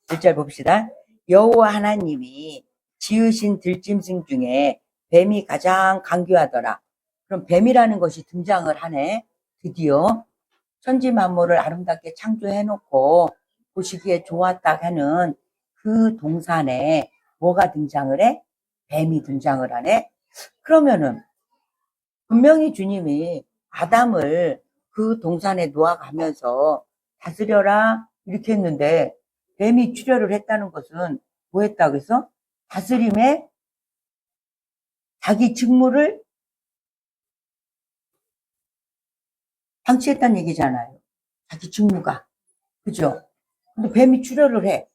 1절 봅시다. 여호와 하나님이 지으신 들짐승 중에 뱀이 가장 강교하더라. 그럼 뱀이라는 것이 등장을 하네. 드디어 천지 만물을 아름답게 창조해놓고 보시기에 좋았다 하는 그 동산에 뭐가 등장을 해? 뱀이 등장을 하네. 그러면은 분명히 주님이 아담을 그 동산에 놓아가면서 다스려라 이렇게 했는데 뱀이 출혈을 했다는 것은 뭐 했다고 해서? 다스림에 자기 직무를 방치했다는 얘기잖아요. 자기 직무가. 그죠? 근데 뱀이 출혈을 해.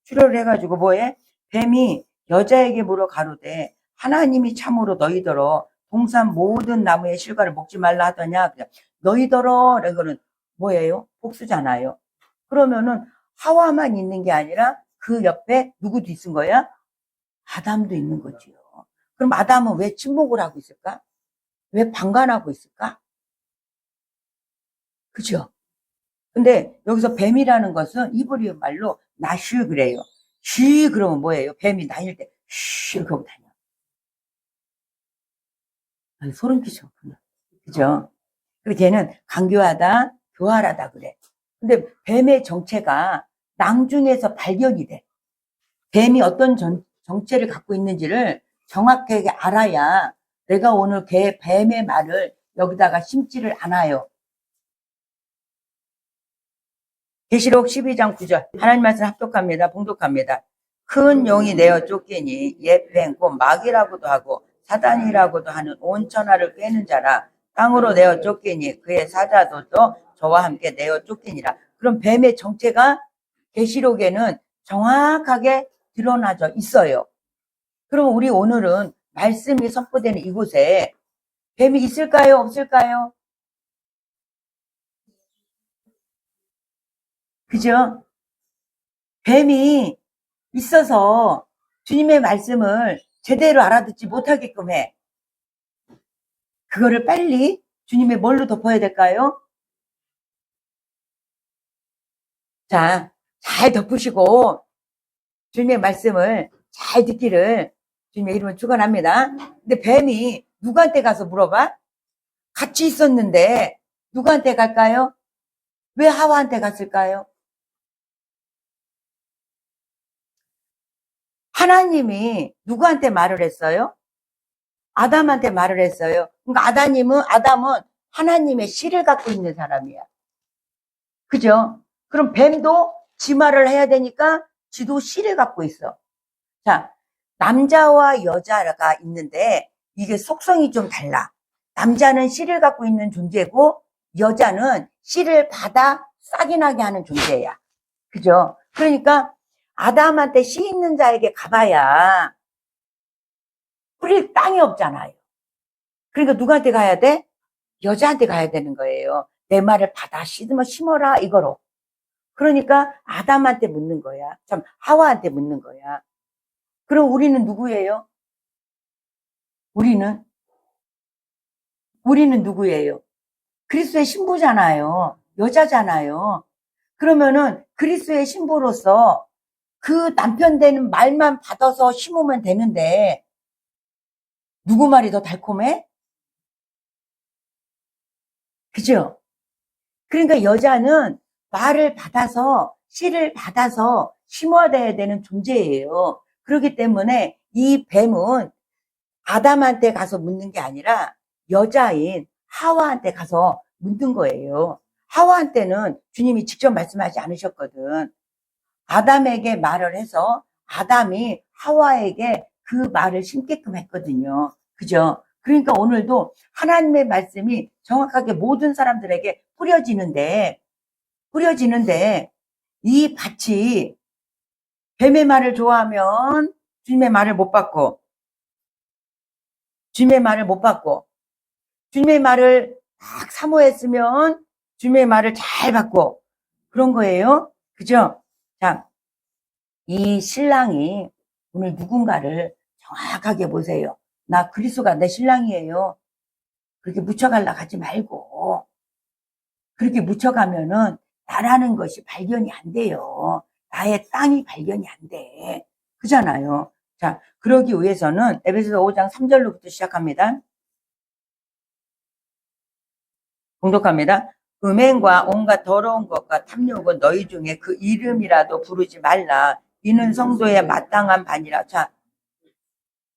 출혈을 해가지고 뭐해? 뱀이 여자에게 물어 가로되 하나님이 참으로 너희더러 동산 모든 나무의 실과를 먹지 말라 하더냐? 너희더러 이런 거는 뭐예요? 복수잖아요. 그러면은 하와만 있는 게 아니라 그 옆에 누구도 있은 거야? 아담도 있는 거지요. 그럼 아담은 왜 침묵을 하고 있을까? 왜 방관하고 있을까? 그죠? 근데 여기서 뱀이라는 것은 이브리어 말로 나쉬 그래요. 쉬 그러면 뭐예요? 뱀이 다닐 때 쉬 이렇게 하고 다녀. 아니, 소름 끼쳐. 그죠? 그리고 걔는 강교하다, 교활하다 그래. 근데 뱀의 정체가 낭중에서 발견이 돼. 뱀이 어떤 정체를 갖고 있는지를 정확하게 알아야 내가 오늘 뱀의 말을 여기다가 심지를 않아요. 계시록 12장 9절 하나님 말씀 합독합니다. 봉독합니다. 큰 용이 내어 쫓기니 옛 뱀 곧 마귀라고도 하고 사단이라고도 하는 온 천하를 꿰는 자라 땅으로 내어 쫓기니 그의 사자들도 저와 함께 내어 쫓기니라. 그럼 뱀의 정체가 계시록에는 정확하게 드러나져 있어요. 그럼 우리 오늘은 말씀이 선포되는 이곳에 뱀이 있을까요? 없을까요? 그죠? 뱀이 있어서 주님의 말씀을 제대로 알아듣지 못하게끔 해. 그거를 빨리 주님의 뭘로 덮어야 될까요? 자, 잘 덮으시고 주님의 말씀을 잘 듣기를 주님의 이름으로 축원합니다. 근데 뱀이 누구한테 가서 물어봐? 같이 있었는데 누구한테 갈까요? 왜 하와한테 갔을까요? 하나님이 누구한테 말을 했어요? 아담한테 말을 했어요. 그러니까 아담은 하나님의 씨를 갖고 있는 사람이야. 그죠? 그럼 뱀도 지 말을 해야 되니까 지도 씨를 갖고 있어. 자, 남자와 여자가 있는데 이게 속성이 좀 달라. 남자는 씨를 갖고 있는 존재고 여자는 씨를 받아 싹이 나게 하는 존재야. 그죠? 그러니까 아담한테 씨 있는 자에게 가봐야 뿌릴 땅이 없잖아요. 그러니까 누구한테 가야 돼? 여자한테 가야 되는 거예요. 내 말을 받아 심어라 이거로. 그러니까 아담한테 묻는 거야. 참 하와한테 묻는 거야. 그럼 우리는 누구예요? 우리는 누구예요? 그리스도의 신부잖아요. 여자잖아요. 그러면은 그리스도의 신부로서 그 남편 되는 말만 받아서 심으면 되는데 누구 말이 더 달콤해? 그죠? 그러니까 여자는 말을 받아서 씨를 받아서 심어야 되는 존재예요. 그렇기 때문에 이 뱀은 아담한테 가서 묻는 게 아니라 여자인 하와한테 가서 묻는 거예요. 하와한테는 주님이 직접 말씀하지 않으셨거든. 아담에게 말을 해서 아담이 하와에게 그 말을 심게끔 했거든요. 그죠? 그러니까 오늘도 하나님의 말씀이 정확하게 모든 사람들에게 뿌려지는데 이 밭이 뱀의 말을 좋아하면 주님의 말을 못 받고 주님의 말을 막 사모했으면 주님의 말을 잘 받고 그런 거예요. 그죠? 자, 이 신랑이 오늘 누군가를 정확하게 보세요. 나 그리스도가 내 신랑이에요. 그렇게 묻혀가려고 하지 말고 그렇게 묻혀가면은 나라는 것이 발견이 안 돼요. 나의 땅이 발견이 안 돼. 그잖아요. 자, 그러기 위해서는 에베소서 5장 3절로부터 시작합니다. 공독합니다. 음행과 온갖 더러운 것과 탐욕은 너희 중에 그 이름이라도 부르지 말라. 이는 성도의 마땅한 반이라. 자,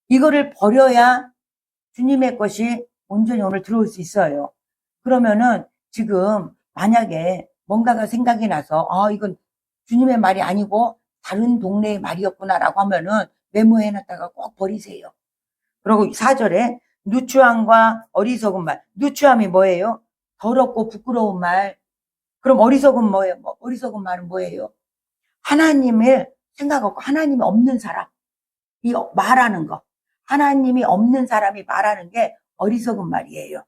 이거를 버려야 주님의 것이 온전히 오늘 들어올 수 있어요. 그러면은 지금 만약에 뭔가가 생각이 나서 이건 주님의 말이 아니고 다른 동네의 말이었구나라고 하면은 메모해놨다가 꼭 버리세요. 그리고 4절에 누추함과 어리석은 말. 누추함이 뭐예요? 더럽고 부끄러운 말. 그럼 어리석은 뭐예요? 어리석은 말은 뭐예요? 하나님을 생각하고 하나님이 없는 사람. 이 말하는 거. 하나님이 없는 사람이 말하는 게 어리석은 말이에요.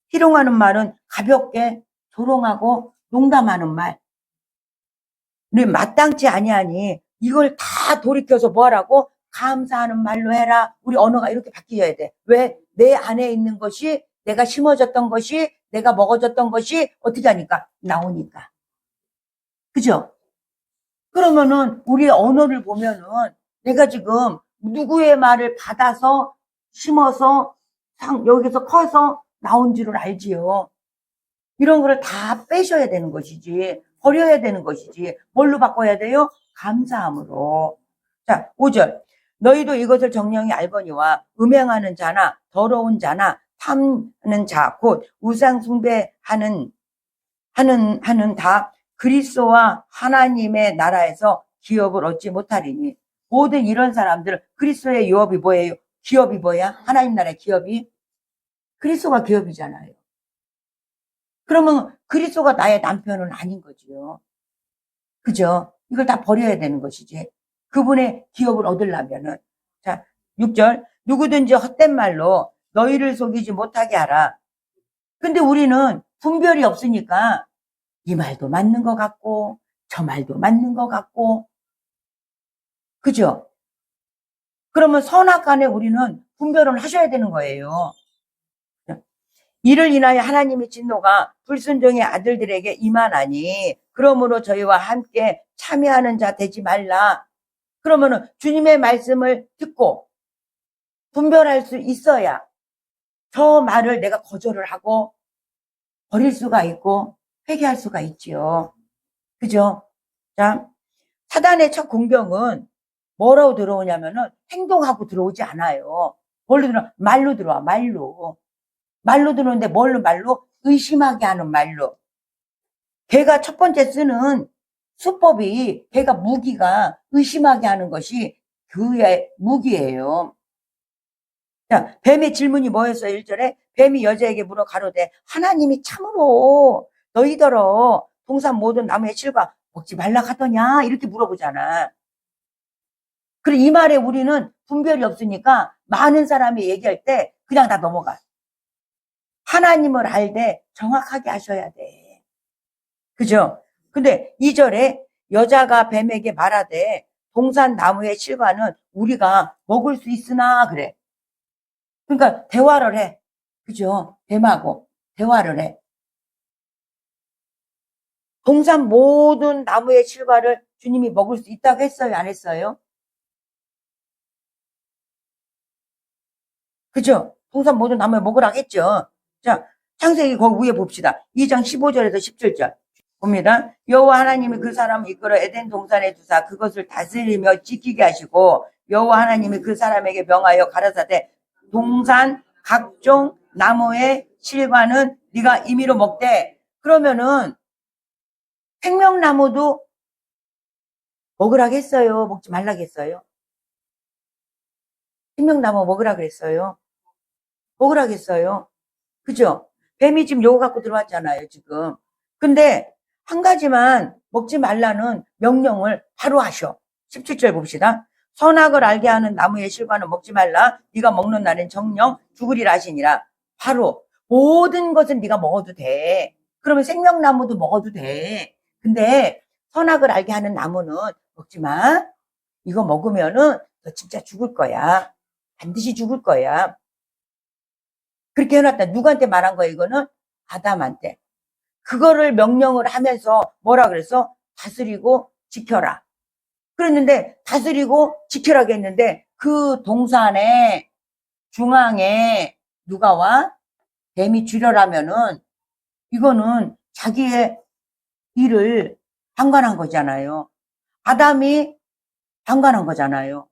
희롱하는 말은 가볍게 조롱하고 농담하는 말. 우리 마땅치 아니하니 이걸 다 돌이켜서 뭐하라고? 감사하는 말로 해라. 우리 언어가 이렇게 바뀌어야 돼. 왜? 내 안에 있는 것이 내가 심어졌던 것이 내가 먹어졌던 것이 어떻게 하니까? 나오니까. 그죠? 그러면은 우리의 언어를 보면은 내가 지금 누구의 말을 받아서 심어서 여기서 커서 나온 줄을 알지요. 이런 거를 다 빼셔야 되는 것이지. 버려야 되는 것이지. 뭘로 바꿔야 돼요? 감사함으로. 자, 5절. 너희도 이것을 정령이 알거니와 음행하는 자나 더러운 자나 탐하는 자 곧 우상 숭배하는 다 그리스도와 하나님의 나라에서 기업을 얻지 못하리니. 모든 이런 사람들 그리스도의 유업이 뭐예요? 기업이 뭐야? 하나님 나라의 기업이 그리스도가 기업이잖아요. 그러면 그리스도가 나의 남편은 아닌 거지요. 그죠? 이걸 다 버려야 되는 것이지. 그분의 기업을 얻으려면은. 자, 6절. 누구든지 헛된 말로 너희를 속이지 못하게 하라. 근데 우리는 분별이 없으니까 이 말도 맞는 것 같고 저 말도 맞는 것 같고. 그죠? 그러면 선악간에 우리는 분별을 하셔야 되는 거예요. 이를 인하여 하나님의 진노가 불순종의 아들들에게 임하나니 그러므로 저희와 함께 참여하는 자 되지 말라. 그러면은 주님의 말씀을 듣고 분별할 수 있어야 저 말을 내가 거절을 하고 버릴 수가 있고 회개할 수가 있지요. 그죠? 자, 사단의 첫 공격은 뭐라고 들어오냐면은 행동하고 들어오지 않아요. 뭘로 들어와? 말로 들어와, 말로. 말로 들어오는데 뭘로 말로? 의심하게 하는 말로. 걔가 첫 번째 쓰는 수법이 걔가 무기가 의심하게 하는 것이 그의 무기예요. 자, 뱀의 질문이 뭐였어요? 1절에 뱀이 여자에게 물어 가로되 하나님이 참으로 너희더러 동산 모든 나무의 실과 먹지 말라 하더냐? 이렇게 물어보잖아. 그리고 이 말에 우리는 분별이 없으니까 많은 사람이 얘기할 때 그냥 다 넘어가. 하나님을 알되 정확하게 하셔야 돼. 그죠? 근데 2절에 여자가 뱀에게 말하되 동산 나무의 실과는 우리가 먹을 수 있으나 그래. 그러니까 대화를 해. 그죠? 뱀하고 대화를 해. 동산 모든 나무의 실과를 주님이 먹을 수 있다고 했어요? 안 했어요? 그죠? 동산 모든 나무에 먹으라고 했죠. 자, 창세기 거기 위에 봅시다. 2장 15절에서 17절. 봅니다. 여호와 하나님이 그 사람을 이끌어 에덴 동산에 두사 그것을 다스리며 지키게 하시고 여호와 하나님이 그 사람에게 명하여 가라사대 동산 각종 나무의 실과는 네가 임의로 먹되. 그러면은 생명나무도 먹으라고 했어요? 먹지 말라고 했어요? 생명나무 먹으라고 그랬어요? 먹으라고 했어요? 그죠? 뱀이 지금 요거 갖고 들어왔잖아요, 지금. 근데 한 가지만 먹지 말라는 명령을 바로 하셔. 17절 봅시다. 선악을 알게 하는 나무의 실과는 먹지 말라. 네가 먹는 날엔 정령 죽으리라 하시니라. 바로 모든 것은 네가 먹어도 돼. 그러면 생명나무도 먹어도 돼. 근데 선악을 알게 하는 나무는 먹지 마. 이거 먹으면은 너 진짜 죽을 거야. 반드시 죽을 거야. 그렇게 해놨다. 누구한테 말한 거야, 이거는? 아담한테. 그거를 명령을 하면서 뭐라 그랬어? 다스리고 지켜라. 그랬는데 다스리고 지키라고 했는데 그 동산의 중앙에 누가 와? 뱀이 줄여라면은 이거는 자기의 일을 방관한 거잖아요. 아담이 방관한 거잖아요.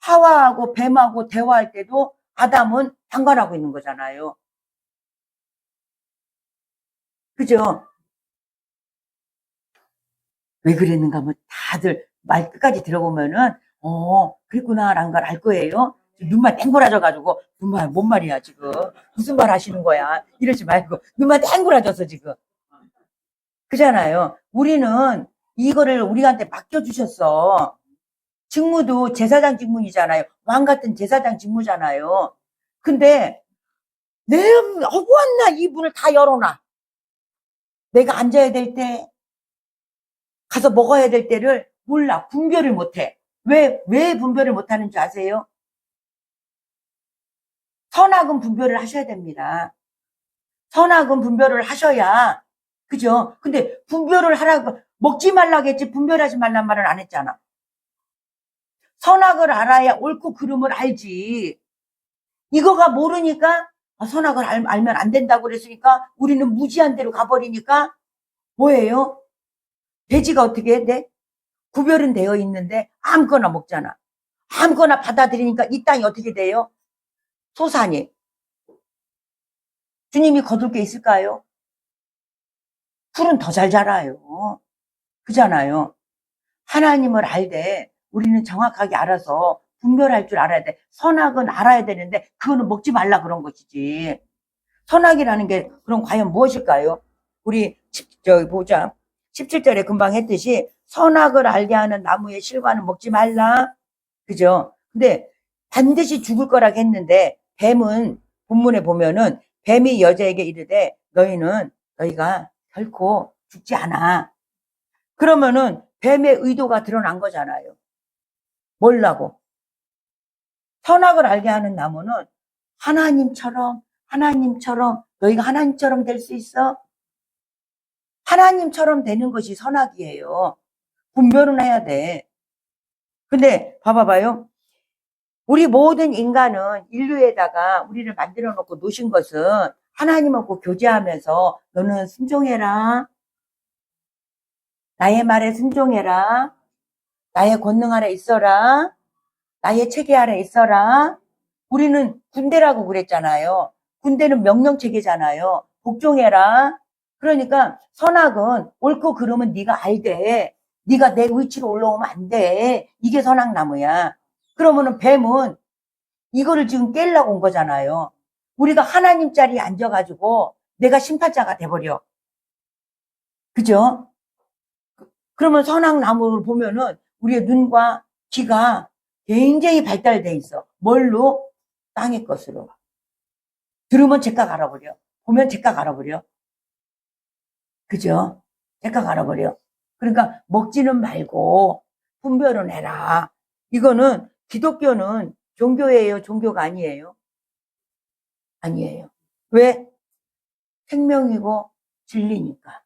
하와하고 뱀하고 대화할 때도 아담은 방관하고 있는 거잖아요. 그죠? 왜 그랬는가 뭐 다들 말 끝까지 들어보면은 그랬구나라는 걸 알 거예요. 눈만 땡그라져가지고 뭔 말이야 지금 무슨 말 하시는 거야 이러지 말고 눈만 땡그라져서 지금 그잖아요. 우리는 이거를 우리한테 맡겨주셨어. 직무도 제사장 직무이잖아요. 왕 같은 제사장 직무잖아요. 근데 내 허구한 날 이 문을 다 열어놔. 내가 앉아야 될 때, 가서 먹어야 될 때를 몰라. 분별을 못해. 왜 분별을 못하는 줄 아세요? 선악은 분별을 하셔야 됩니다. 선악은 분별을 하셔야, 그죠? 근데 분별을 하라고, 먹지 말라겠지, 분별하지 말란 말은 안 했잖아. 선악을 알아야 옳고 그름을 알지. 이거가 모르니까, 선악을 알면 안 된다고 그랬으니까, 우리는 무지한 대로 가버리니까, 뭐예요? 돼지가 어떻게 해? 네? 구별은 되어 있는데, 아무거나 먹잖아. 아무거나 받아들이니까 이 땅이 어떻게 돼요? 소산이. 주님이 거둘 게 있을까요? 풀은 더 잘 자라요. 그잖아요. 하나님을 알되 우리는 정확하게 알아서 분별할 줄 알아야 돼. 선악은 알아야 되는데 그거는 먹지 말라 그런 것이지. 선악이라는 게 그럼 과연 무엇일까요? 우리 저기 보자. 17절에 금방 했듯이 선악을 알게 하는 나무의 실과는 먹지 말라. 그죠? 근데 반드시 죽을 거라고 했는데 뱀은 본문에 보면은 뱀이 여자에게 이르되 너희가 결코 죽지 않아. 그러면은 뱀의 의도가 드러난 거잖아요. 뭘라고? 선악을 알게 하는 나무는 하나님처럼 너희가 하나님처럼 될 수 있어? 하나님처럼 되는 것이 선악이에요. 분별은 해야 돼. 근데 봐봐요. 우리 모든 인간은 인류에다가 우리를 만들어 놓고 놓으신 것은 하나님하고 교제하면서 너는 순종해라. 나의 말에 순종해라. 나의 권능 아래 있어라. 나의 체계 아래 있어라. 우리는 군대라고 그랬잖아요. 군대는 명령체계잖아요. 복종해라. 그러니까 선악은 옳고 그름은 네가 알되 네가 내 위치로 올라오면 안 돼. 이게 선악나무야. 그러면은 뱀은 이거를 지금 깨려고 온 거잖아요. 우리가 하나님 자리에 앉아가지고 내가 심판자가 돼버려. 그죠? 그러면 선악나무를 보면은 우리의 눈과 귀가 굉장히 발달돼 있어. 뭘로? 땅의 것으로. 들으면 제가 알아버려. 보면 제가 알아버려. 그죠? 제가 알아버려. 그러니까 먹지는 말고 분별은 해라. 이거는 기독교는 종교예요? 종교가 아니에요? 아니에요. 왜? 생명이고 진리니까.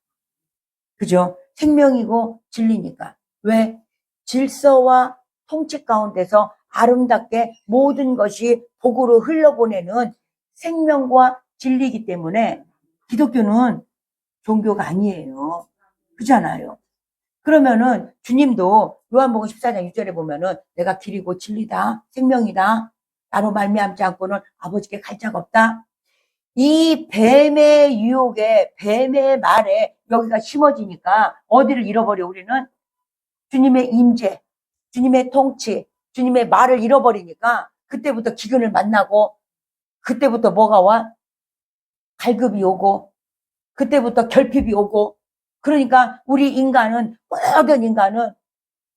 그죠? 생명이고 진리니까. 왜? 질서와 통치 가운데서 아름답게 모든 것이 복으로 흘러보내는 생명과 진리이기 때문에 기독교는 종교가 아니에요. 그잖아요. 그러면은 주님도 요한복음 14장 6절에 보면은 내가 길이고 진리다, 생명이다. 나로 말미암지 않고는 아버지께 갈 자가 없다. 이 뱀의 유혹에, 뱀의 말에 여기가 심어지니까 어디를 잃어버려 우리는? 주님의 임재, 주님의 통치, 주님의 말을 잃어버리니까 그때부터 기근을 만나고 그때부터 뭐가 와? 갈급이 오고 그때부터 결핍이 오고 그러니까 우리 인간은 모든 인간은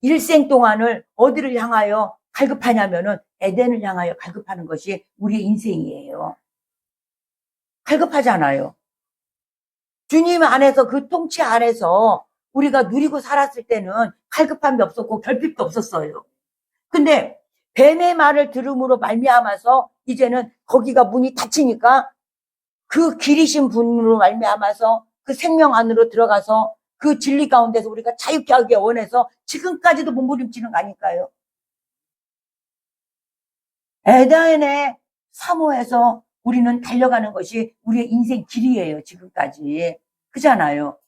일생 동안을 어디를 향하여 갈급하냐면은 에덴을 향하여 갈급하는 것이 우리의 인생이에요. 갈급하잖아요. 주님 안에서 그 통치 안에서 우리가 누리고 살았을 때는 갈급함이 없었고 결핍도 없었어요. 근데 뱀의 말을 들음으로 말미암아서 이제는 거기가 문이 닫히니까 그 길이신 분으로 말미암아서 그 생명 안으로 들어가서 그 진리 가운데서 우리가 자유케 하기 원해서 지금까지도 몸부림치는 거 아닐까요? 에덴의 사모해서 우리는 달려가는 것이 우리의 인생 길이에요, 지금까지. 그잖아요.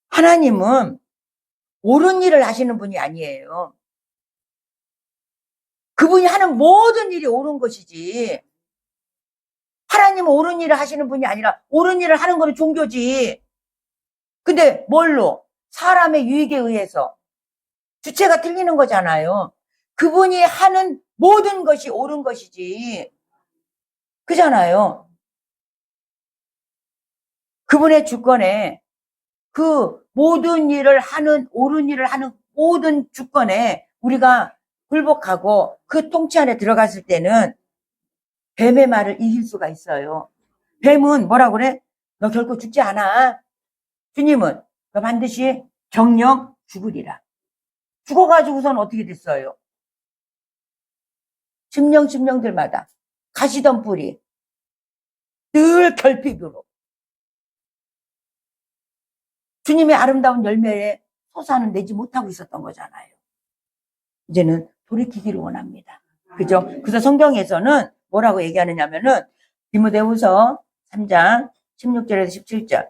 하나님은 옳은 일을 하시는 분이 아니에요. 그분이 하는 모든 일이 옳은 것이지. 하나님은 옳은 일을 하시는 분이 아니라 옳은 일을 하는 것은 종교지. 근데 뭘로? 사람의 유익에 의해서. 주체가 틀리는 거잖아요. 그분이 하는 모든 것이 옳은 것이지. 그잖아요. 그분의 주권에 그 모든 일을 하는, 옳은 일을 하는 모든 주권에 우리가 굴복하고 그 통치 안에 들어갔을 때는 뱀의 말을 이길 수가 있어요. 뱀은 뭐라고 그래? 너 결코 죽지 않아. 주님은 너 반드시 정령 죽으리라. 죽어가지고선 어떻게 됐어요? 심령들마다 가시던 뿌리 늘 결핍으로 주님의 아름다운 열매에 소사는 내지 못하고 있었던 거잖아요. 이제는 돌이키기를 원합니다. 그죠? 그래서 성경에서는 뭐라고 얘기하느냐면은 디모데후서 3장 16절에서 17절.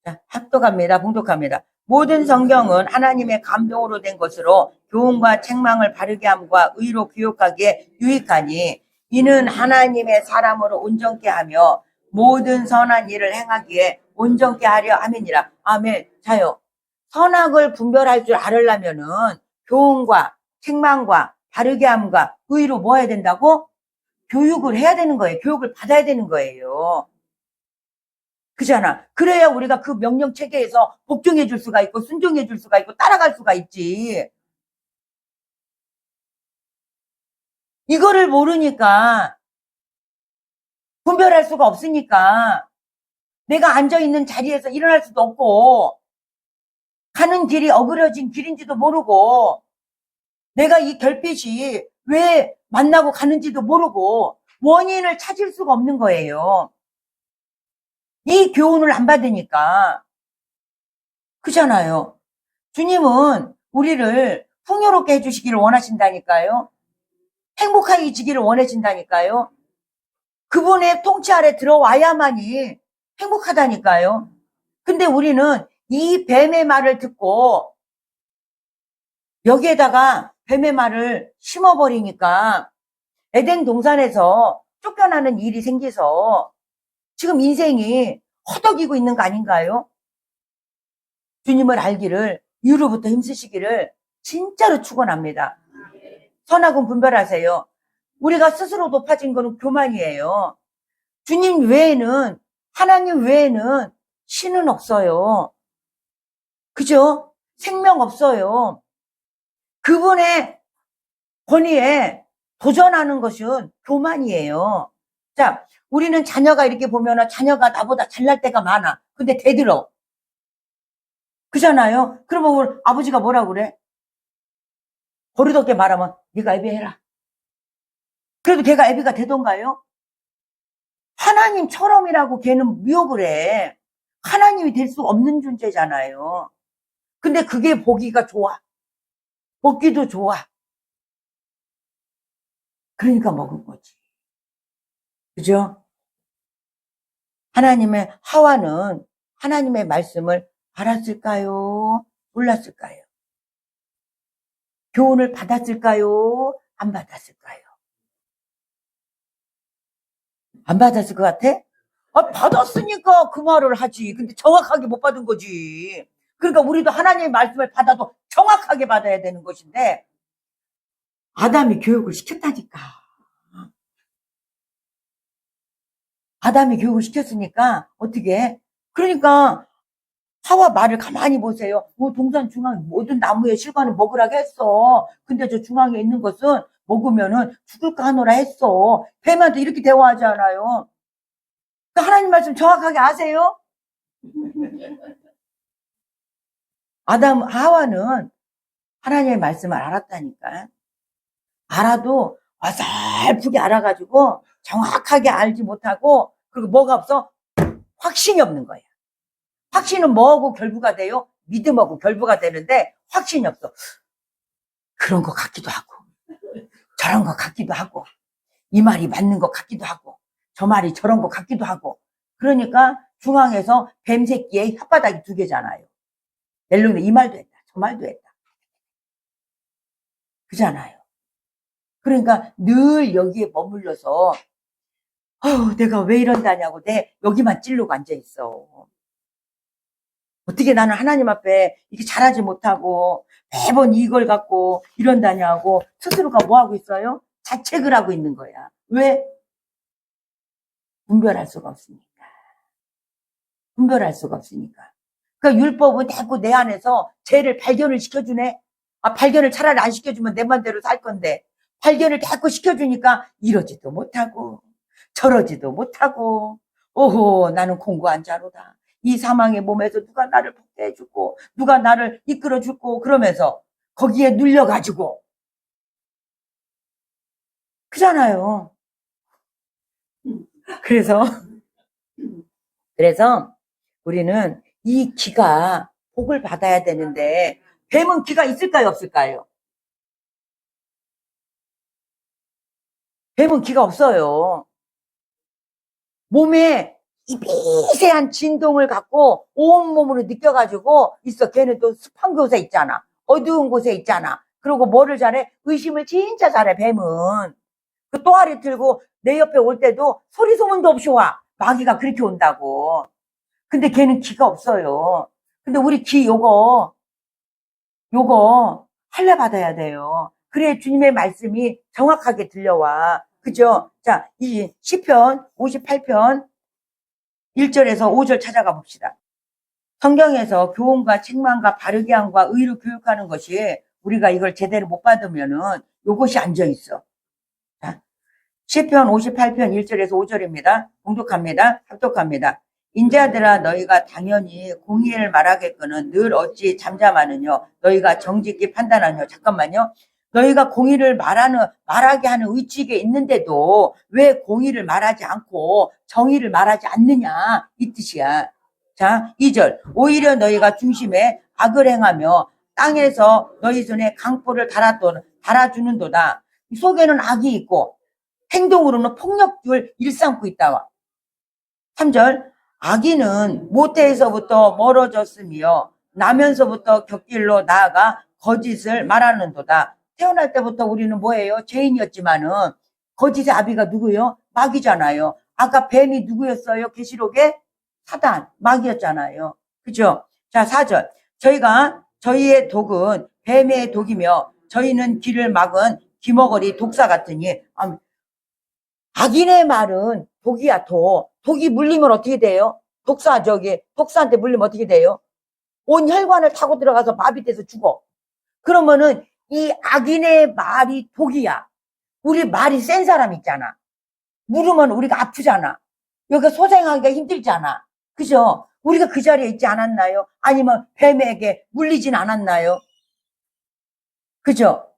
자, 합독합니다. 봉독합니다. 모든 성경은 하나님의 감동으로 된 것으로 교훈과 책망을 바르게 함과 의로 교육하기에 유익하니 이는 하나님의 사람으로 온전케 하며 모든 선한 일을 행하기에 온전케 하려 함이니라. 아멘. 자요. 선악을 분별할 줄 알으려면은 교훈과 책망과 바르게 함과 의로 뭐 해야 된다고? 교육을 해야 되는 거예요. 교육을 받아야 되는 거예요. 그잖아. 그래야 우리가 그 명령 체계에서 복종해 줄 수가 있고 순종해 줄 수가 있고 따라갈 수가 있지. 이거를 모르니까 분별할 수가 없으니까 내가 앉아있는 자리에서 일어날 수도 없고 가는 길이 어그러진 길인지도 모르고 내가 이 결핍이 왜 만나고 가는지도 모르고 원인을 찾을 수가 없는 거예요. 이 교훈을 안 받으니까. 그잖아요. 주님은 우리를 풍요롭게 해주시기를 원하신다니까요. 행복해지기를 원하신다니까요. 그분의 통치 아래 들어와야만이 행복하다니까요. 근데 우리는 이 뱀의 말을 듣고 여기에다가 뱀의 말을 심어버리니까 에덴 동산에서 쫓겨나는 일이 생겨서 지금 인생이 허덕이고 있는 거 아닌가요? 주님을 알기를 이후로부터 힘쓰시기를 진짜로 축원합니다. 선악은 분별하세요. 우리가 스스로 높아진 거는 교만이에요. 주님 외에는, 하나님 외에는 신은 없어요. 그죠? 생명 없어요. 그분의 권위에 도전하는 것은 교만이에요. 자, 우리는 자녀가 이렇게 보면 자녀가 나보다 잘날 때가 많아. 근데 대들어. 그잖아요? 그러면 아버지가 뭐라고 그래? 버릇없게 말하면 네가 애비해라. 그래도 걔가 애비가 되던가요? 하나님처럼이라고 걔는 미혹을 해. 하나님이 될 수 없는 존재잖아요. 근데 그게 보기가 좋아. 먹기도 좋아. 그러니까 먹은 거지. 그죠? 하나님의 하와는 하나님의 말씀을 알았을까요? 몰랐을까요? 교훈을 받았을까요? 안 받았을까요? 안 받았을 것 같아? 받았으니까 그 말을 하지. 근데 정확하게 못 받은 거지. 그러니까 우리도 하나님의 말씀을 받아도 정확하게 받아야 되는 것인데 아담이 교육을 시켰다니까. 아담이 교육을 시켰으니까 어떻게? 그러니까 하와 말을 가만히 보세요. 동산 중앙 모든 나무의 실과는 먹으라고 했어. 근데 저 중앙에 있는 것은 먹으면은 죽을까 하노라 했어. 뱀한테 이렇게 대화하지 않아요. 그러니까 하나님 말씀 정확하게 아세요? 하와는 하나님의 말씀을 알았다니까. 알아도 어설프게 알아가지고 정확하게 알지 못하고 그리고 뭐가 없어? 확신이 없는 거야. 확신은 뭐하고 결부가 돼요? 믿음하고 결부가 되는데 확신이 없어. 그런 것 같기도 하고 저런 것 같기도 하고 이 말이 맞는 것 같기도 하고 저 말이 저런 것 같기도 하고 그러니까 중앙에서 뱀새끼의 혓바닥이 2개잖아요. 멜론이 이 말도 했다 저 말도 했다 그잖아요. 그러니까 늘 여기에 머물러서 내가 왜 이런다냐고 내 여기만 찔르고 앉아있어. 어떻게 나는 하나님 앞에 이렇게 잘하지 못하고 매번 이걸 갖고 이런다냐고 스스로가 뭐하고 있어요? 자책을 하고 있는 거야. 왜? 분별할 수가 없으니까. 분별할 수가 없으니까. 그러니까 율법은 자꾸 내 안에서 죄를 발견을 시켜주네. 발견을 차라리 안 시켜주면 내 맘대로 살 건데 발견을 자꾸 시켜주니까 이러지도 못하고 저러지도 못하고 오호 나는 공부한 자로다. 이 사망의 몸에서 누가 나를 복대해주고 누가 나를 이끌어주고 그러면서 거기에 눌려가지고 그잖아요. 그래서 우리는 이 기가 복을 받아야 되는데 뱀은 기가 있을까요 없을까요? 뱀은 기가 없어요. 몸에 이 미세한 진동을 갖고 온몸으로 느껴가지고 있어. 걔는 또 습한 곳에 있잖아. 어두운 곳에 있잖아. 그리고 뭐를 잘해? 의심을 진짜 잘해, 뱀은. 그 또아리 들고 내 옆에 올 때도 소리 소문도 없이 와. 마귀가 그렇게 온다고. 근데 걔는 기가 없어요. 근데 우리 기 요거 할례 받아야 돼요. 그래 주님의 말씀이 정확하게 들려와. 그죠? 자, 이 시편 58편 1절에서 5절 찾아가 봅시다. 성경에서 교훈과 책망과 바르게 함과 의로 교육하는 것이 우리가 이걸 제대로 못 받으면은 요것이 앉아 있어. 자, 시편 58편 1절에서 5절입니다. 봉독합니다. 합독합니다. 인자들아 너희가 당연히 공의를 말하겠거는 늘 어찌 잠잠하느뇨. 너희가 정직히 판단하뇨. 잠깐만요. 너희가 공의를 말하게 하는 의지가 있는데도 왜 공의를 말하지 않고 정의를 말하지 않느냐 이 뜻이야. 자, 2절. 오히려 너희가 중심에 악을 행하며 땅에서 너희 손에 강포를 달아주는도다. 속에는 악이 있고 행동으로는 폭력을 일삼고 있다. 3절. 악인은 모태에서부터 멀어졌으며 나면서부터 곁길로 나아가 거짓을 말하는도다. 태어날 때부터 우리는 뭐예요? 죄인이었지만은 거짓의 아비가 누구예요? 마귀잖아요. 아까 뱀이 누구였어요? 계시록에? 사단, 마귀였잖아요. 그죠? 자, 4절. 저희의 독은 뱀의 독이며 저희는 길을 막은 기머거리 독사 같으니 악인의 말은 독이야, 독이 물리면 어떻게 돼요? 독사한테 물리면 어떻게 돼요? 온 혈관을 타고 들어가서 마비돼서 죽어. 그러면은 이 악인의 말이 독이야. 우리 말이 센 사람 있잖아. 물으면 우리가 아프잖아. 여기가 소생하기가 힘들잖아. 그죠? 우리가 그 자리에 있지 않았나요? 아니면 뱀에게 물리진 않았나요? 그죠?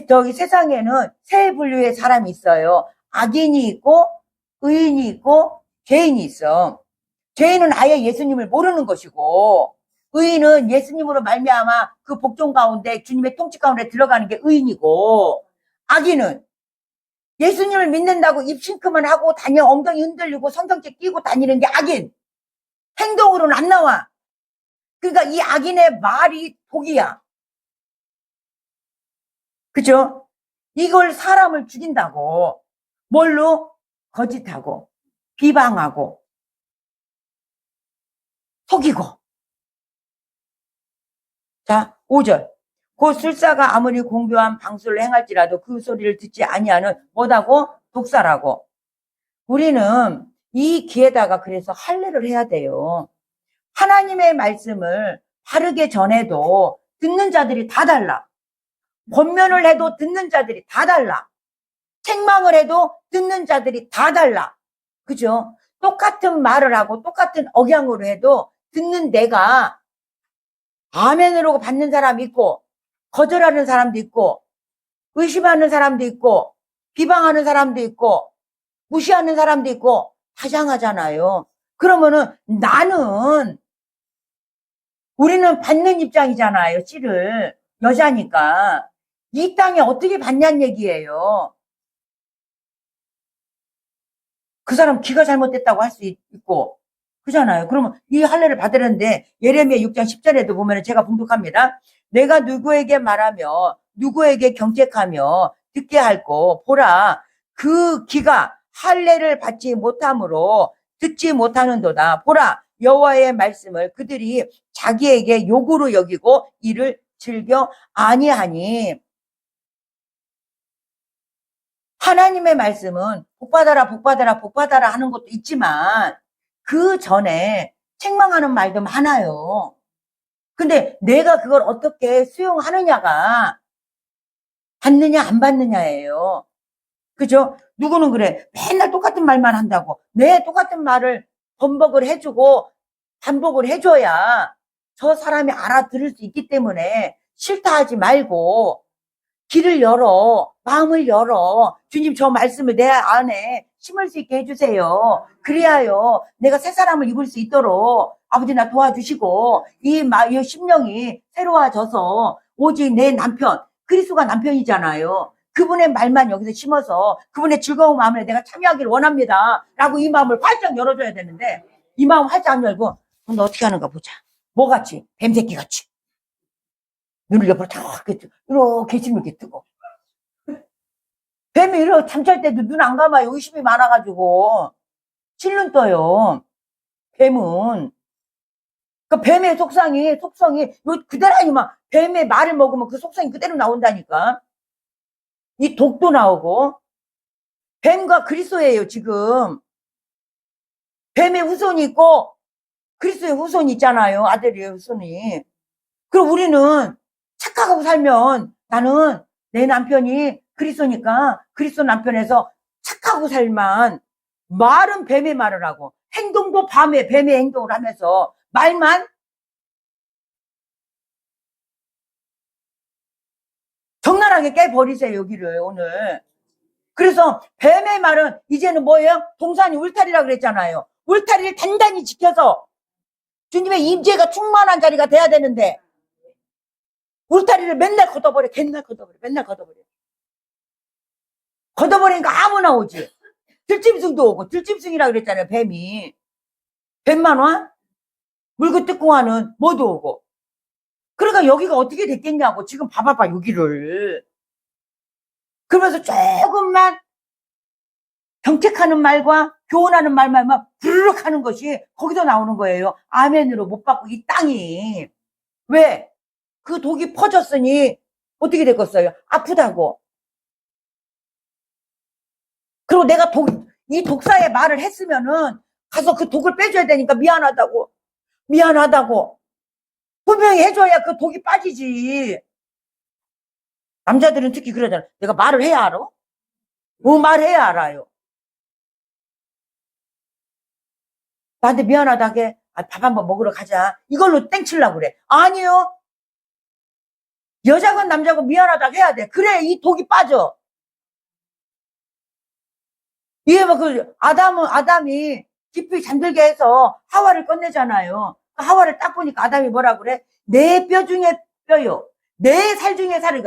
저기 세상에는 세 분류의 사람이 있어요. 악인이 있고, 의인이 있고, 죄인이 있어. 죄인은 아예 예수님을 모르는 것이고, 의인은 예수님으로 말미암아 그 복종 가운데 주님의 통치 가운데 들어가는 게 의인이고, 악인은 예수님을 믿는다고 입싱크만 하고 다녀 엉덩이 흔들리고 성경책 끼고 다니는 게 악인. 행동으로는 안 나와. 그러니까 이 악인의 말이 독이야. 그죠? 이걸 사람을 죽인다고. 뭘로? 거짓하고, 비방하고, 속이고. 자, 5절. 곧 술사가 아무리 공교한 방수를 행할지라도 그 소리를 듣지 아니하는 뭐다고? 독사라고. 우리는 이 기회다가 그래서 할례를 해야 돼요. 하나님의 말씀을 바르게 전해도 듣는 자들이 다 달라. 권면을 해도 듣는 자들이 다 달라. 책망을 해도 듣는 자들이 다 달라. 그죠? 똑같은 말을 하고 똑같은 억양으로 해도 듣는 내가 아멘으로 받는 사람이 있고 거절하는 사람도 있고 의심하는 사람도 있고 비방하는 사람도 있고 무시하는 사람도 있고 다양하잖아요. 그러면은 나는 우리는 받는 입장이잖아요, 씨를. 여자니까. 이 땅에 어떻게 받냔 얘기예요. 그 사람 기가 잘못됐다고 할 수 있고. 그잖아요. 그러면 이 할례를 받으려는데 예레미야 6장 10절에도 보면 제가 분석합니다. 내가 누구에게 말하며 누구에게 경책하며 듣게 할고 보라 그 기가 할례를 받지 못함으로 듣지 못하는도다. 보라 여호와의 말씀을 그들이 자기에게 욕으로 여기고 이를 즐겨 아니하니. 하나님의 말씀은 복받아라 복받아라 복받아라 하는 것도 있지만 그 전에 책망하는 말도 많아요. 근데 내가 그걸 어떻게 수용하느냐가 받느냐 안 받느냐예요. 그죠? 누구는 그래. 맨날 똑같은 말만 한다고. 내 똑같은 말을 번복을 해주고 반복을 해줘야 저 사람이 알아들을 수 있기 때문에 싫다 하지 말고 길을 열어, 마음을 열어. 주님 저 말씀을 내 안에 심을 수 있게 해주세요. 그래야요 내가 새 사람을 입을 수 있도록 아버지 나 도와주시고 이 심령이 새로워져서 오직 내 남편 그리스도가 남편이잖아요. 그분의 말만 여기서 심어서 그분의 즐거운 마음에 내가 참여하기를 원합니다 라고 이 마음을 활짝 열어줘야 되는데 이 마음 활짝 안 열고 너 어떻게 하는가 보자. 뭐같이? 뱀새끼같이 눈을 옆으로 탁 이렇게 심을게 뜨고 뱀이 이렇게 잠잘 때도 눈 안 감아요. 의심이 많아가지고 실눈 떠요. 뱀은 그 뱀의 속성이 그대로 막 뱀의 말을 먹으면 그 속성이 그대로 나온다니까. 이 독도 나오고 뱀과 그리스도예요. 지금 뱀의 후손이 있고 그리스도의 후손이 있잖아요. 아들의 후손이. 그럼 우리는 착각하고 살면 나는 내 남편이 그리스도니까 그리스도 남편에서 착하고 살만 말은 뱀의 말을 하고 행동도 뱀의 행동을 하면서 말만 적나라하게 깨버리세요 여기를 오늘. 그래서 뱀의 말은 이제는 뭐예요? 동산이 울타리라 그랬잖아요. 울타리를 단단히 지켜서 주님의 임재가 충만한 자리가 돼야 되는데 울타리를 맨날 걷어버려. 맨날 걷어버리니까 아무나 오지. 들짐승도 오고 들짐승이라 그랬잖아요. 뱀이. 뱀만 와? 물고 뜯고와는 뭐도 오고. 그러니까 여기가 어떻게 됐겠냐고. 지금 봐봐봐 여기를. 그러면서 조금만 경책하는 말과 교훈하는 말만 막 부르륵 하는 것이 거기서 나오는 거예요. 아멘으로 못 받고 이 땅이. 왜? 그 독이 퍼졌으니 어떻게 됐겠어요? 아프다고. 그리고 내가 이 독사의 말을 했으면은 가서 그 독을 빼줘야 되니까 미안하다고. 분명히 해줘야 그 독이 빠지지. 남자들은 특히 그러잖아. 내가 말을 해야 알아? 말해야 알아요. 나한테 미안하다게 밥 한번 먹으러 가자. 이걸로 땡치려고 그래. 아니요. 여자건 남자건 미안하다고 해야 돼. 그래 이 독이 빠져. 이게 뭐 아담이 깊이 잠들게 해서 하와를 꺼내잖아요. 하와를 딱 보니까 아담이 뭐라 그래? 내 뼈 중에 뼈요. 내 살 중에 살이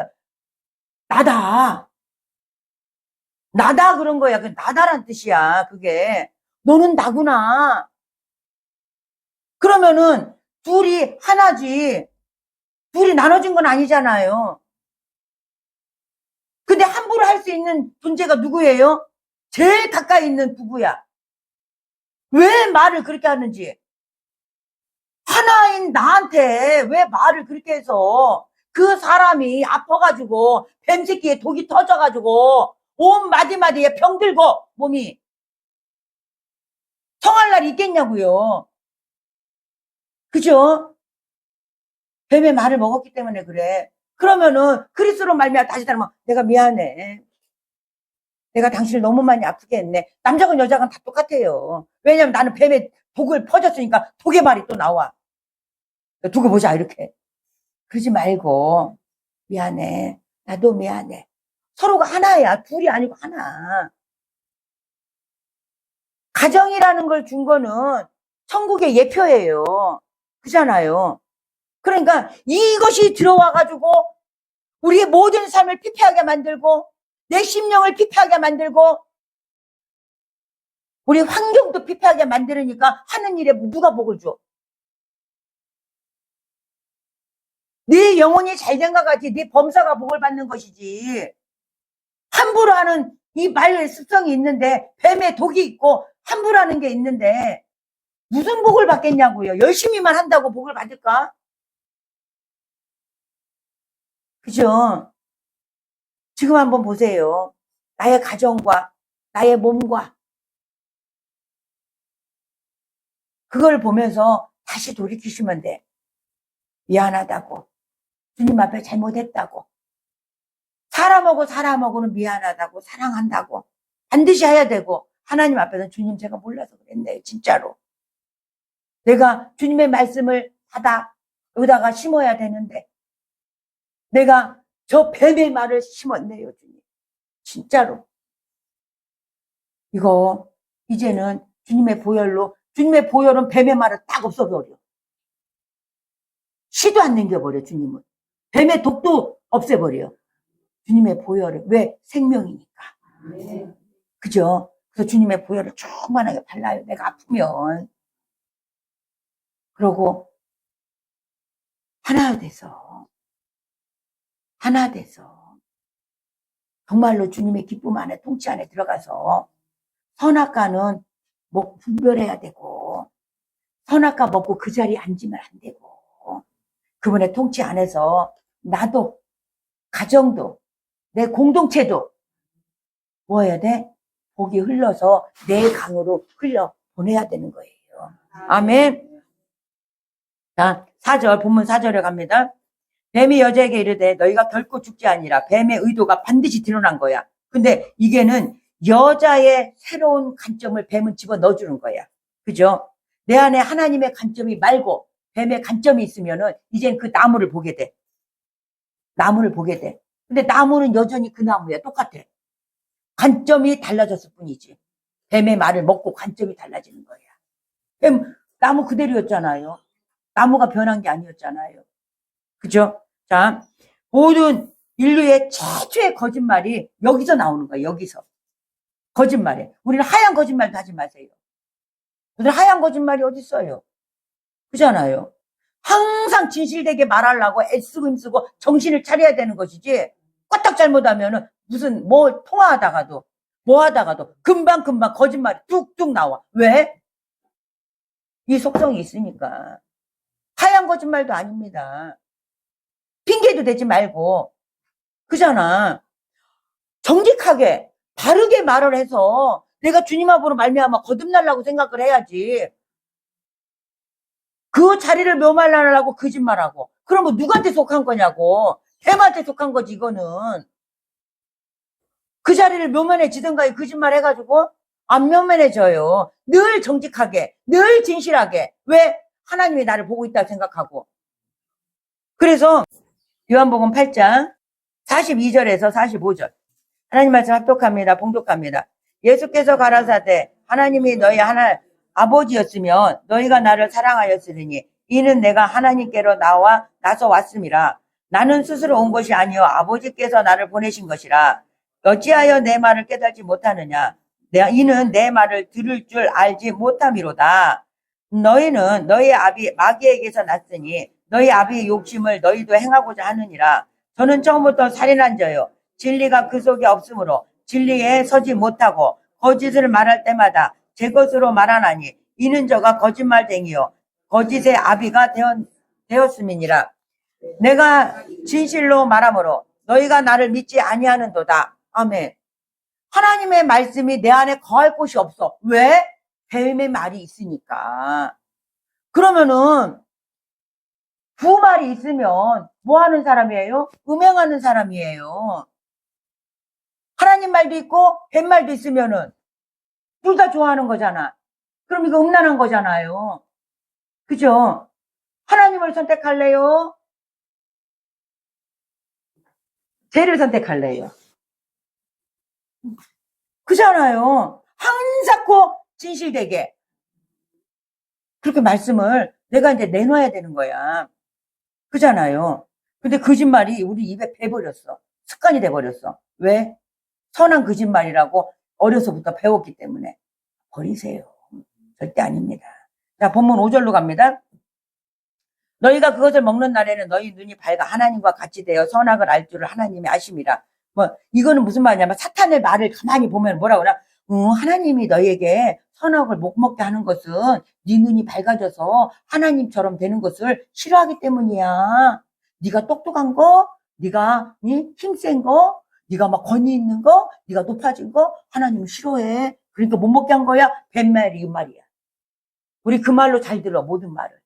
나다 그런 거야. 그 나다란 뜻이야. 그게 너는 나구나. 그러면은 둘이 하나지. 둘이 나눠진 건 아니잖아요. 근데 함부로 할 수 있는 존재가 누구예요? 제일 가까이 있는 부부야. 왜 말을 그렇게 하는지. 하나인 나한테 왜 말을 그렇게 해서 그 사람이 아파가지고 뱀새끼에 독이 터져가지고 온 마디마디에 병들고 몸이 성할 날이 있겠냐고요. 그죠? 뱀의 말을 먹었기 때문에 그래. 그러면은 그리스도로 말미암아 다시 닮아 내가 미안해. 내가 당신을 너무 많이 아프게 했네. 남자건 여자건 다 똑같아요. 왜냐면 나는 뱀의 독을 퍼졌으니까 독의 말이 또 나와. 두고 보자 이렇게. 그러지 말고 미안해. 나도 미안해. 서로가 하나야. 둘이 아니고 하나. 가정이라는 걸 준 거는 천국의 예표예요. 그잖아요. 그러니까 이것이 들어와가지고 우리의 모든 삶을 피폐하게 만들고 내 심령을 피폐하게 만들고 우리 환경도 피폐하게 만들으니까 하는 일에 누가 복을 줘? 네 영혼이 잘된 것 같지. 네 범사가 복을 받는 것이지. 함부로 하는 이 말의 습성이 있는데 뱀에 독이 있고 함부로 하는 게 있는데 무슨 복을 받겠냐고요. 열심히만 한다고 복을 받을까? 그죠? 지금 한번 보세요. 나의 가정과 나의 몸과 그걸 보면서 다시 돌이키시면 돼. 미안하다고. 주님 앞에 잘못했다고. 사람하고는 미안하다고, 사랑한다고. 반드시 해야 되고, 하나님 앞에서는 주님 제가 몰라서 그랬네요, 진짜로. 내가 주님의 말씀을 받아 여기다가 심어야 되는데, 내가 저 뱀의 말을 심었네요, 주님. 진짜로. 이거, 이제는 주님의 보혈로, 주님의 보혈은 뱀의 말을 딱 없애버려. 씨도 안 남겨버려, 주님은. 뱀의 독도 없애버려. 주님의 보혈을. 왜? 생명이니까. 그죠? 그래서 주님의 보혈을 충만하게 발라요. 내가 아프면. 그러고 하나 돼서 정말로 주님의 기쁨 안에 통치 안에 들어가서 선악과는 분별해야 되고 선악과 먹고 그 자리에 앉으면 안 되고 그분의 통치 안에서 나도 가정도 내 공동체도 뭐 해야 돼? 복이 흘러서 내 강으로 흘러 보내야 되는 거예요. 아멘. 자, 4절, 본문 4절에 갑니다. 뱀이 여자에게 이르되 너희가 결코 죽지 아니라 뱀의 의도가 반드시 드러난 거야. 근데 이게는 여자의 새로운 관점을 뱀은 집어 넣어주는 거야. 그죠? 내 안에 하나님의 관점이 말고 뱀의 관점이 있으면은 이젠 그 나무를 보게 돼. 나무를 보게 돼. 근데 나무는 여전히 그 나무야. 똑같아. 관점이 달라졌을 뿐이지. 뱀의 말을 먹고 관점이 달라지는 거야. 뱀, 나무 그대로였잖아요. 나무가 변한 게 아니었잖아요. 그죠? 자, 모든 인류의 최초의 거짓말이 여기서 나오는 거예요. 여기서. 거짓말에. 우리는 하얀 거짓말도 하지 마세요. 우리는 하얀 거짓말이 어디 있어요? 그잖아요. 항상 진실되게 말하려고 애쓰고 힘쓰고 정신을 차려야 되는 것이지 까딱 잘못하면은 무슨 뭐 통화하다가도 뭐 하다가도 금방금방 거짓말이 뚝뚝 나와. 왜? 이 속성이 있으니까. 하얀 거짓말도 아닙니다. 핑계도 대지 말고. 그잖아. 정직하게 바르게 말을 해서 내가 주님 앞으로 말미암아 거듭나려고 생각을 해야지. 그 자리를 묘말하려고 거짓말하고. 그럼 뭐 누구한테 속한 거냐고. 뱀한테 속한 거지 이거는. 그 자리를 묘면해지든가 거짓말 해가지고 안 묘면해져요. 늘 정직하게 늘 진실하게. 왜? 하나님이 나를 보고 있다고 생각하고. 그래서 요한복음 8장 42절에서 45절 하나님 말씀 합독합니다. 봉독합니다. 예수께서 가라사대 하나님이 너희 하나 아버지였으면 너희가 나를 사랑하였으리니 이는 내가 하나님께로 나서 왔음이라. 나는 스스로 온 것이 아니요 아버지께서 나를 보내신 것이라. 어찌하여 내 말을 깨닫지 못하느냐. 이는 내 말을 들을 줄 알지 못함이로다. 너희는 너희 아비 마귀에게서 났으니 너희 아비의 욕심을 너희도 행하고자 하느니라. 저는 처음부터 살인한 자요 진리가 그 속에 없으므로 진리에 서지 못하고 거짓을 말할 때마다 제 것으로 말하나니 이는 저가 거짓말쟁이요 거짓의 아비가 되었음이니라. 내가 진실로 말하므로 너희가 나를 믿지 아니하는도다. 아멘. 하나님의 말씀이 내 안에 거할 곳이 없어. 왜? 뱀의 말이 있으니까. 그러면은 부말이 있으면 뭐 하는 사람이에요? 음행하는 사람이에요. 하나님 말도 있고 뱀 말도 있으면은 둘 다 좋아하는 거잖아. 그럼 이거 음란한 거잖아요. 그죠? 하나님을 선택할래요? 죄를 선택할래요? 그잖아요. 한사코 진실되게 그렇게 말씀을 내가 이제 내놔야 되는 거야. 그잖아요. 근데 거짓말이 우리 입에 배버렸어. 습관이 돼버렸어. 왜? 선한 거짓말이라고 어려서부터 배웠기 때문에. 버리세요. 절대 아닙니다. 자, 본문 5절로 갑니다. 너희가 그것을 먹는 날에는 너희 눈이 밝아 하나님과 같이 되어 선악을 알 줄을 하나님이 아심이라. 뭐 이거는 무슨 말이냐면 사탄의 말을 가만히 보면 뭐라 그러나 하나님이 너희에게 선악을 못 먹게 하는 것은 네 눈이 밝아져서 하나님처럼 되는 것을 싫어하기 때문이야. 네가 똑똑한 거, 네가 힘센 거, 네가 막 권위 있는 거, 네가 높아진 거 하나님은 싫어해. 그러니까 못 먹게 한 거야. 뱀말이 이 말이야. 우리 그 말로 잘 들어, 모든 말을.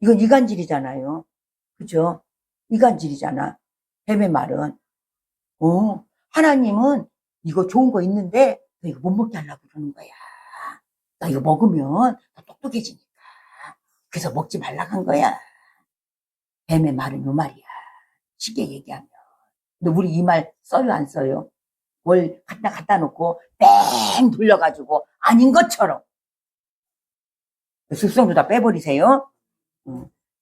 이건 이간질이잖아요. 그죠? 이간질이잖아. 뱀의 말은. 하나님은 이거 좋은 거 있는데 너 이거 못 먹게 하려고 그러는 거야. 너 이거 먹으면 더 똑똑해지니까. 그래서 먹지 말라고 한 거야. 뱀의 말은 요 말이야. 쉽게 얘기하면. 근데 우리 이 말 써요, 안 써요? 뭘 갖다 놓고 뺑 돌려가지고 아닌 것처럼. 습성도 다 빼버리세요.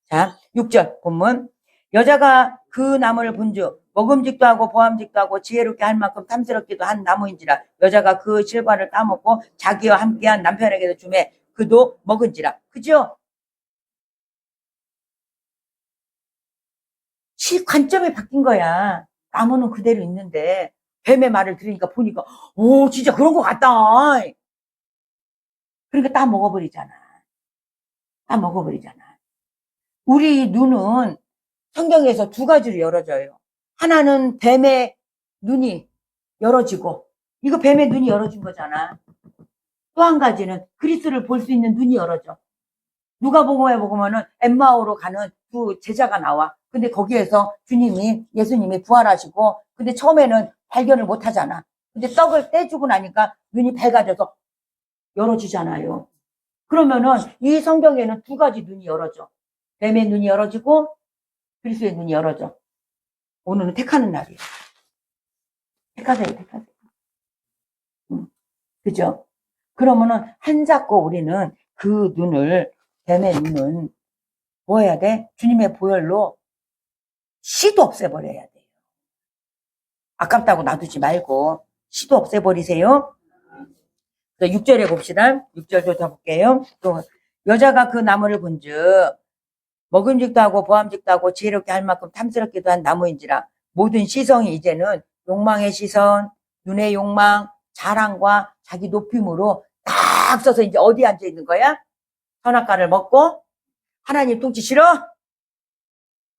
자, 6절 본문. 여자가 그 나무를 본즉 먹음직도 하고 보암직도 하고 지혜롭게 할 만큼 탐스럽기도 한 나무인지라. 여자가 그 실과를 따먹고 자기와 함께한 남편에게도 주매 그도 먹은지라. 그죠? 관점이 바뀐 거야. 나무는 그대로 있는데 뱀의 말을 들으니까 보니까 오 진짜 그런 것 같다. 그러니까 다 먹어버리잖아. 다 먹어버리잖아. 우리 눈은 성경에서 두 가지로 열어져요. 하나는 뱀의 눈이 열어지고, 이거 뱀의 눈이 열어진 거잖아. 또 한 가지는 그리스도를 볼 수 있는 눈이 열어져. 누가복음에 보면은 엠마오로 가는 두 제자가 나와. 근데 거기에서 예수님이 부활하시고, 근데 처음에는 발견을 못 하잖아. 근데 떡을 떼주고 나니까 눈이 밝아져서 열어지잖아요. 그러면은 이 성경에는 두 가지 눈이 열어져. 뱀의 눈이 열어지고 그리스도의 눈이 열어져. 오늘은 택하는 날이에요. 택하세요. 그죠? 그러면은 한잡고 우리는 그 눈을, 뱀의 눈은 뭐 해야 돼? 주님의 보혈로 씨도 없애버려야 돼요. 아깝다고 놔두지 말고 씨도 없애버리세요. 6절에 봅시다. 6절 더 볼게요. 또 여자가 그 나무를 본즉 먹음직도 하고 보암직도 하고 지혜롭게 할 만큼 탐스럽기도 한 나무인지라. 모든 시선이 이제는 욕망의 시선, 눈의 욕망, 자랑과 자기 높임으로 딱 서서 이제 어디 앉아 있는 거야? 선악과를 먹고 하나님 통치 싫어?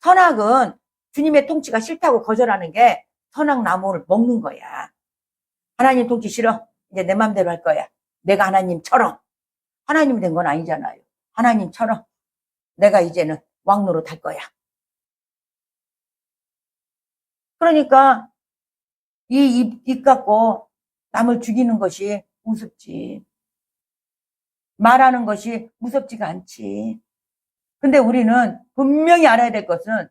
선악은 주님의 통치가 싫다고 거절하는 게 선악나무를 먹는 거야. 하나님 통치 싫어? 이제 내 맘대로 할 거야. 내가 하나님처럼. 하나님 된 건 아니잖아요. 하나님처럼 내가 이제는 왕노릇 할 거야. 그러니까 이 입 갖고 남을 죽이는 것이 우습지. 말하는 것이 무섭지가 않지. 근데 우리는 분명히 알아야 될 것은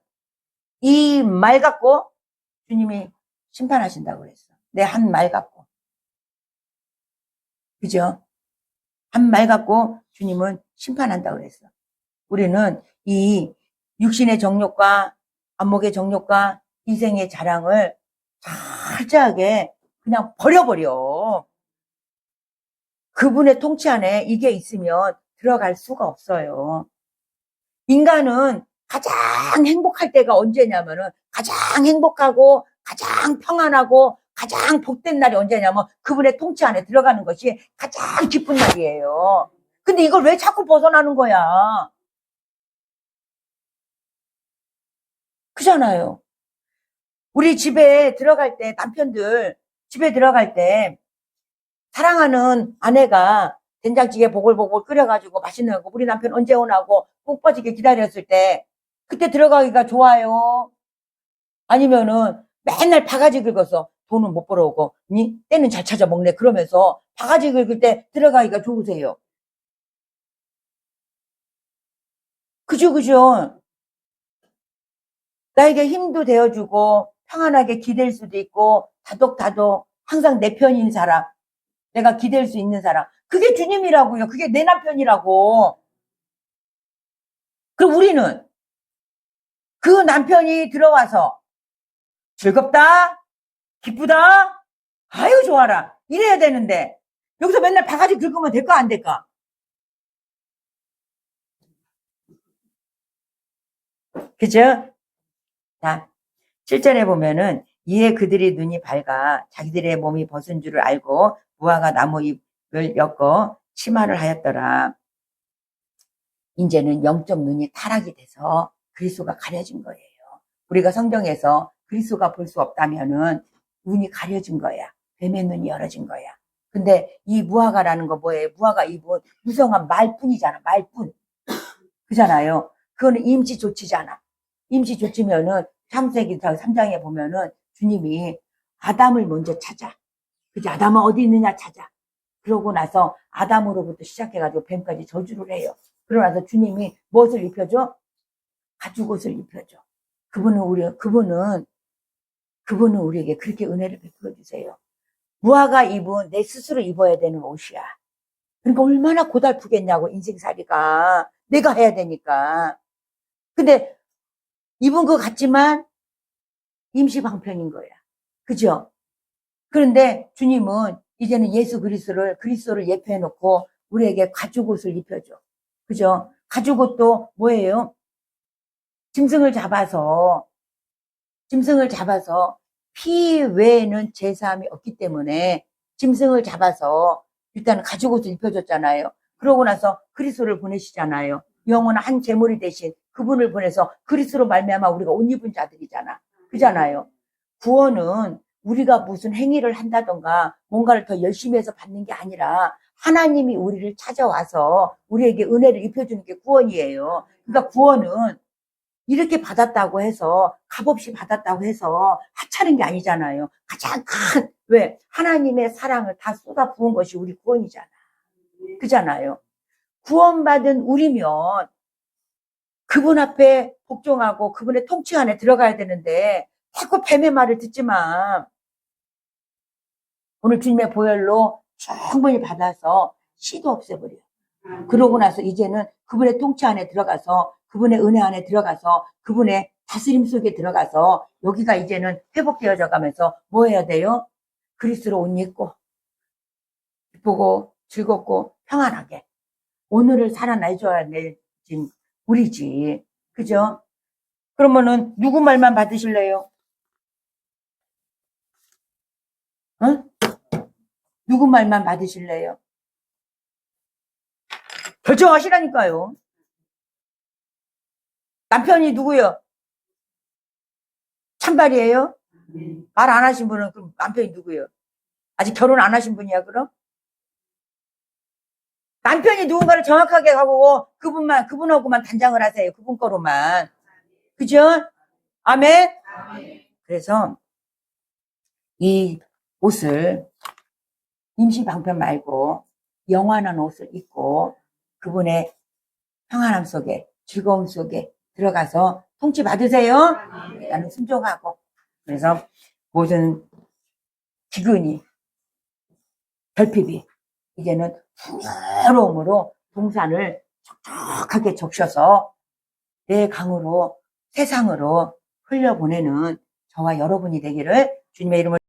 이 말 갖고 주님이 심판하신다고 그랬어. 내 한 말 갖고. 그죠? 한 말 갖고 주님은 심판한다고 그랬어. 우리는 이 육신의 정욕과 안목의 정욕과 이생의 자랑을 철저하게 그냥 버려버려. 그분의 통치 안에 이게 있으면 들어갈 수가 없어요. 인간은 가장 행복할 때가 언제냐면은 가장 행복하고 가장 평안하고 가장 복된 날이 언제냐면 그분의 통치 안에 들어가는 것이 가장 기쁜 날이에요. 근데 이걸 왜 자꾸 벗어나는 거야? 그잖아요. 우리 집에 들어갈 때 남편들 집에 들어갈 때 사랑하는 아내가 된장찌개 보글보글 끓여가지고 맛있는 거 우리 남편 언제 오나고 꼭 빠지게 기다렸을 때 그때 들어가기가 좋아요? 아니면은 맨날 바가지 긁어서 돈은 못 벌어오고 때는 잘 찾아 먹네 그러면서 바가지 긁을 때 들어가기가 좋으세요? 그죠? 나에게 힘도 되어주고 평안하게 기댈 수도 있고 다독다독 항상 내 편인 사람 내가 기댈 수 있는 사람 그게 주님이라고요. 그게 내 남편이라고. 그럼 우리는 그 남편이 들어와서 즐겁다, 기쁘다, 아유 좋아라 이래야 되는데 여기서 맨날 바가지 긁으면 될까 안 될까? 그죠? 자, 7절에 보면은 이에 그들이 눈이 밝아 자기들의 몸이 벗은 줄을 알고 무화과 나무 잎을 엮어 치마를 하였더라. 이제는 영적 눈이 타락이 돼서 그리스도가 가려진 거예요. 우리가 성경에서 그리스도가 볼 수 없다면은 눈이 가려진 거야. 뱀의 눈이 열어진 거야. 근데 이 무화과라는 거 뭐예요? 무화과 잎은 무성한 말뿐이잖아. 말뿐. 그잖아요. 그거는 임시 조치잖아. 임시 조치면은 창세기 3장에 보면은 주님이 아담을 먼저 찾아. 그치? 아담은 어디 있느냐 찾아. 그러고 나서 아담으로부터 시작해가지고 뱀까지 저주를 해요. 그러고 나서 주님이 무엇을 입혀줘? 가죽옷을 입혀줘. 그분은 우리에게 그렇게 은혜를 베풀어 주세요. 무화과 잎은 내 스스로 입어야 되는 옷이야. 그러니까 얼마나 고달프겠냐고, 인생살이가. 내가 해야 되니까. 근데 입은 것 같지만 임시 방편인 거야. 그죠? 그런데 주님은 이제는 예수 그리스도를 예표해 놓고 우리에게 가죽옷을 입혀줘. 그죠? 가죽옷도 뭐예요? 짐승을 잡아서 피 외에는 제사함이 없기 때문에 짐승을 잡아서 일단 가죽옷을 입혀줬잖아요. 그러고 나서 그리스도를 보내시잖아요. 영원한 한 제물이 대신 그분을 보내서 그리스도로 말미암아 우리가 옷 입은 자들이잖아. 그잖아요. 구원은 우리가 무슨 행위를 한다던가 뭔가를 더 열심히 해서 받는 게 아니라 하나님이 우리를 찾아와서 우리에게 은혜를 입혀주는 게 구원이에요. 그러니까 구원은 이렇게 받았다고 해서 값없이 받았다고 해서 하찮은 게 아니잖아요. 가장 큰 왜 하나님의 사랑을 다 쏟아 부은 것이 우리 구원이잖아. 그잖아요. 구원받은 우리면 그분 앞에 복종하고 그분의 통치 안에 들어가야 되는데 자꾸 뱀의 말을 듣지만 오늘 주님의 보혈로 충분히 받아서 씨도 없애버려. 그러고 나서 이제는 그분의 통치 안에 들어가서 그분의 은혜 안에 들어가서 그분의 다스림 속에 들어가서 여기가 이제는 회복되어져 가면서 뭐 해야 돼요? 그리스도로 옷 입고 기쁘고 즐겁고 평안하게 오늘을 살아내줘야 될 우리지. 그죠? 그러면은 누구 말만 받으실래요? 응? 누구 말만 받으실래요? 결정하시라니까요. 남편이 누구요? 찬발이에요? 말 안 하신 분은 그럼 남편이 누구요? 아직 결혼 안 하신 분이야, 그럼? 남편이 누군가를 정확하게 하고 그분하고만 단장을 하세요. 그분 거로만. 그죠? 아멘? 그래서 이 옷을 임시 방편 말고 영원한 옷을 입고 그분의 평안함 속에 즐거움 속에 들어가서 통치 받으세요. 나는 순종하고. 그래서 모든 기근이 결핍이 이제는 풍요로움으로 동산을 촉촉하게 적셔서 내 강으로 세상으로 흘려보내는 저와 여러분이 되기를 주님의 이름으로